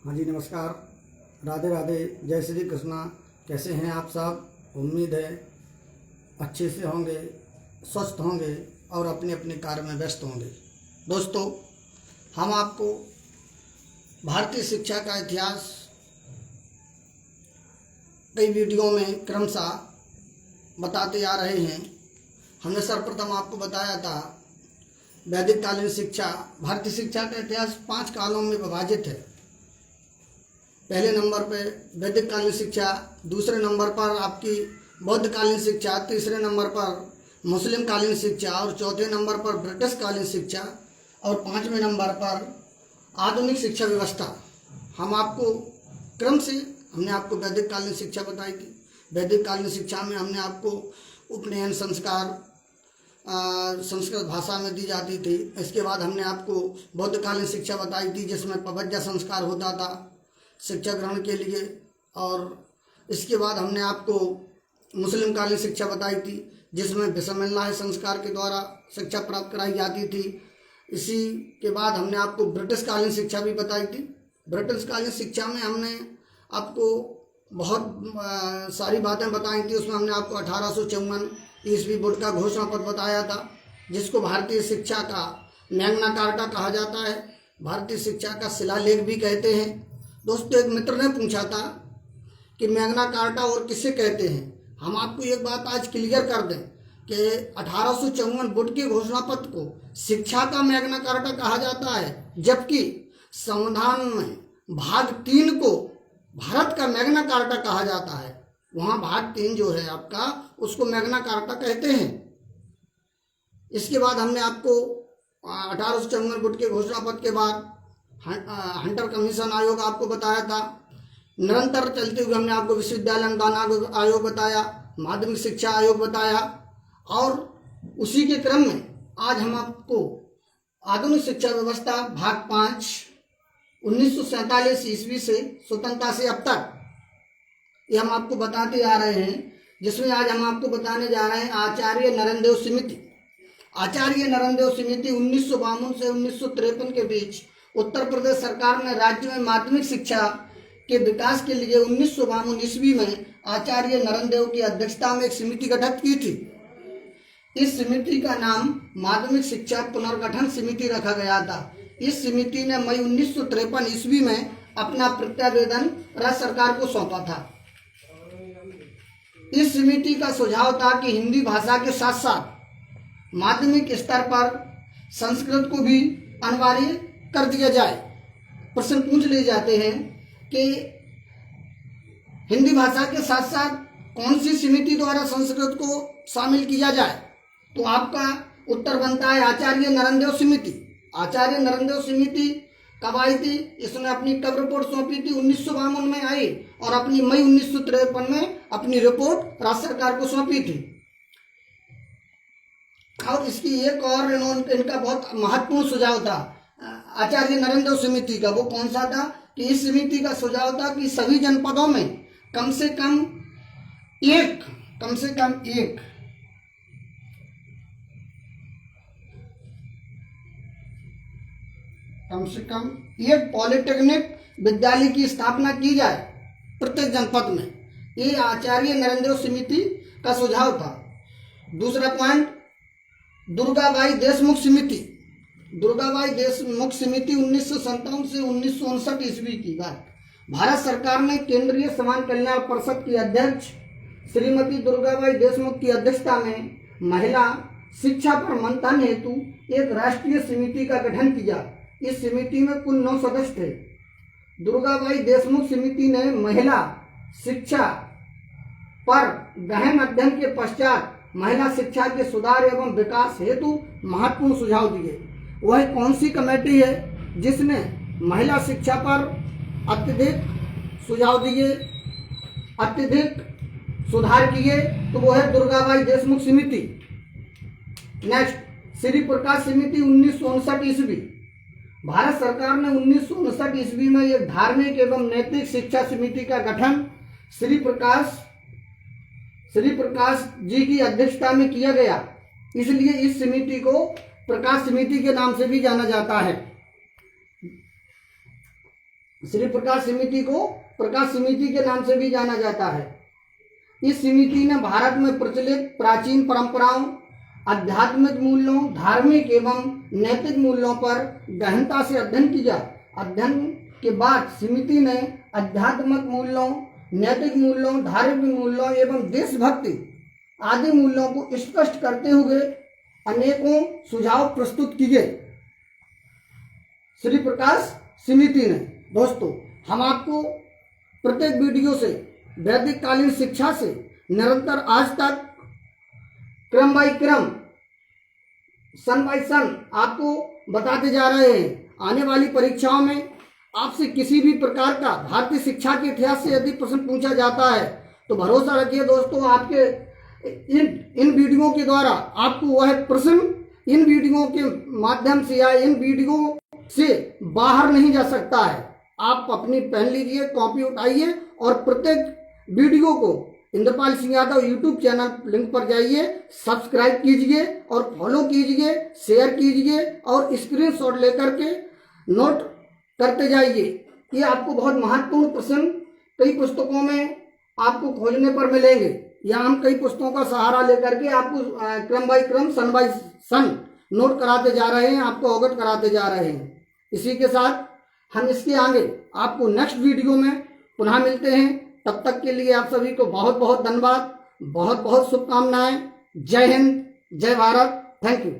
हाँ जी, नमस्कार। राधे राधे, जय श्री कृष्णा। कैसे हैं आप सब? उम्मीद है अच्छे से होंगे, स्वस्थ होंगे और अपने अपने कार्य में व्यस्त होंगे। दोस्तों, हम आपको भारतीय शिक्षा का इतिहास कई वीडियो में क्रमशः बताते आ रहे हैं। हमने सर्वप्रथम आपको बताया था वैदिक कालीन शिक्षा। भारतीय शिक्षा का इतिहास 5 कालों में विभाजित है। पहले नंबर पे वैदिक कालीन शिक्षा, दूसरे नंबर पर आपकी बौद्ध कालीन शिक्षा, तीसरे नंबर पर मुस्लिम कालीन शिक्षा और चौथे नंबर पर ब्रिटिश कालीन शिक्षा और 5वें नंबर पर आधुनिक शिक्षा व्यवस्था। हम आपको क्रम से हमने आपको वैदिक कालीन शिक्षा बताई थी। वैदिक कालीन शिक्षा में हमने आपको उपनयन संस्कार संस्कृत भाषा में दी जाती थी। इसके बाद हमने आपको बौद्ध कालीन शिक्षा बताई थी, जिसमें पवज्जा संस्कार होता था शिक्षा ग्रहण के लिए। और इसके बाद हमने आपको मुस्लिम कालीन शिक्षा बताई थी, जिसमें बिस्मिल्लाह संस्कार के द्वारा शिक्षा प्राप्त कराई जाती थी। इसी के बाद हमने आपको ब्रिटिश कालीन शिक्षा भी बताई थी। ब्रिटिश कालीन शिक्षा में हमने आपको बहुत सारी बातें बताई थी। उसमें हमने आपको 1854 ईस्वी बोर्ड का घोषणा पत्र बताया था, जिसको भारतीय शिक्षा का मैग्ना कार्टा कहा जाता है, भारतीय शिक्षा का शिलालेख भी कहते हैं। दोस्तों, एक मित्र ने पूछा था कि मैग्ना कार्टा और किसे कहते हैं। हम आपको एक बात आज क्लियर कर दें कि 1854 बोर्ड के घोषणा पत्र को शिक्षा का मैग्ना कार्टा कहा जाता है, जबकि संविधान में भाग 3 को भारत का मैग्ना कार्टा कहा जाता है। वहाँ भाग 3 जो है आपका, उसको मैग्ना कार्टा कहते हैं। इसके बाद हमने आपको 1854 बोर्ड के घोषणा पत्र के बाद हंटर कमीशन आयोग आपको बताया था। निरंतर चलते हुए हमने आपको विश्वविद्यालय अनुदान आयोग बताया, माध्यमिक शिक्षा आयोग बताया, और उसी के क्रम में आज हम आपको आधुनिक शिक्षा व्यवस्था भाग 5 1947 ईस्वी से स्वतंत्रता से अब तक, ये हम आपको बताते आ रहे हैं। जिसमें आज हम आपको बताने जा रहे हैं आचार्य नरेंद्र समिति। आचार्य नरेंद्र समिति 1952 से 1953 के बीच उत्तर प्रदेश सरकार ने राज्य में माध्यमिक शिक्षा के विकास के लिए 1952 ईस्वी में आचार्य नरेंद्र की अध्यक्षता में एक समिति गठित की थी। इस समिति का नाम माध्यमिक शिक्षा पुनर्गठन समिति रखा गया था। इस समिति ने मई 1953 ईस्वी में अपना प्रतिवेदन राज्य सरकार को सौंपा था। इस समिति का सुझाव था कि हिंदी भाषा के साथ साथ माध्यमिक स्तर पर संस्कृत को भी अनिवार्य कर दिया जाए। प्रश्न पूछ लिए जाते हैं कि हिंदी भाषा के साथ साथ कौन सी समिति द्वारा संस्कृत को शामिल किया जाए, तो आपका उत्तर बनता है आचार्य नरेंद्र समिति। आचार्य नरेंद्र समिति कब आई थी? इसने अपनी कब रिपोर्ट सौंपी थी? 1952 में आई और अपनी मई 1953 में अपनी रिपोर्ट राज्य सरकार को सौंपी थी। और इसकी एक और इनका बहुत महत्वपूर्ण सुझाव था आचार्य नरेंद्र समिति का। वो कौन सा था? कि इस समिति का सुझाव था कि सभी जनपदों में कम से कम एक पॉलिटेक्निक विद्यालय की स्थापना की जाए प्रत्येक जनपद में। ये आचार्य नरेंद्र समिति का सुझाव था। दूसरा पॉइंट, दुर्गाबाई देशमुख समिति। दुर्गाबाई देशमुख समिति 1957 से 1959 ईस्वी की बात। भारत सरकार ने केंद्रीय समाज कल्याण परिषद की अध्यक्ष श्रीमती दुर्गाबाई देशमुख की अध्यक्षता में महिला शिक्षा पर मंथन हेतु एक राष्ट्रीय समिति का गठन किया। इस समिति में कुल 9 सदस्य थे। दुर्गाबाई देशमुख समिति ने महिला शिक्षा पर गहन अध्ययन के पश्चात महिला शिक्षा के सुधार एवं विकास हेतु महत्वपूर्ण सुझाव दिए। वह कौन सी कमेटी है जिसने महिला शिक्षा पर अत्यधिक सुझाव दिए, अत्यधिक सुधार किए? तो वो है दुर्गाबाई देशमुख समिति। नेक्स्ट, श्री प्रकाश समिति 1959 ईस्वी। भारत सरकार ने 1959 ईस्वी में एक धार्मिक एवं नैतिक शिक्षा समिति का गठन श्री प्रकाश जी की अध्यक्षता में किया गया। इसलिए इस समिति को प्रकाश समिति के नाम से भी जाना जाता है। श्री प्रकाश समिति को प्रकाश समिति के नाम से भी जाना जाता है। इस समिति ने भारत में प्रचलित प्राचीन परंपराओं, आध्यात्मिक मूल्यों, धार्मिक एवं नैतिक मूल्यों पर गहनता से अध्ययन किया। अध्ययन के बाद समिति ने आध्यात्मिक मूल्यों, नैतिक मूल्यों, धार्मिक मूल्यों एवं देशभक्ति आदि मूल्यों को स्पष्ट करते हुए अनेकों सुझाव प्रस्तुत किए श्री प्रकाश समिति ने। दोस्तों, हम आपको प्रत्येक वीडियो से वैदिक कालीन शिक्षा से निरंतर आज तक क्रम बाय क्रम, सन बाय सन आपको बताते जा रहे हैं। आने वाली परीक्षाओं में आपसे किसी भी प्रकार का भारतीय शिक्षा के इतिहास से यदि प्रश्न पूछा जाता है तो भरोसा रखिए दोस्तों, आपके इन वीडियो के द्वारा आपको वह प्रश्न इन वीडियो के माध्यम से या इन वीडियो से बाहर नहीं जा सकता है। आप अपनी पेन लीजिए, कॉपी उठाइए और प्रत्येक वीडियो को Indrapal Singh Yadav YouTube channel link पर जाइए, सब्सक्राइब कीजिए और फॉलो कीजिए, शेयर कीजिए और स्क्रीनशॉट लेकर के नोट करते जाइए। ये आपको बहुत महत्वपूर्ण प्रश्न कई पुस्तकों में आपको खोजने पर मिलेंगे, या हम कई पुस्तकों का सहारा लेकर के आपको क्रम बाय क्रम, सन बाय सन नोट कराते जा रहे हैं, आपको अवगत कराते जा रहे हैं। इसी के साथ हम इसके आगे आपको नेक्स्ट वीडियो में पुनः मिलते हैं। तब तक के लिए आप सभी को बहुत बहुत धन्यवाद, बहुत बहुत शुभकामनाएं। जय हिंद, जय भारत, थैंक यू।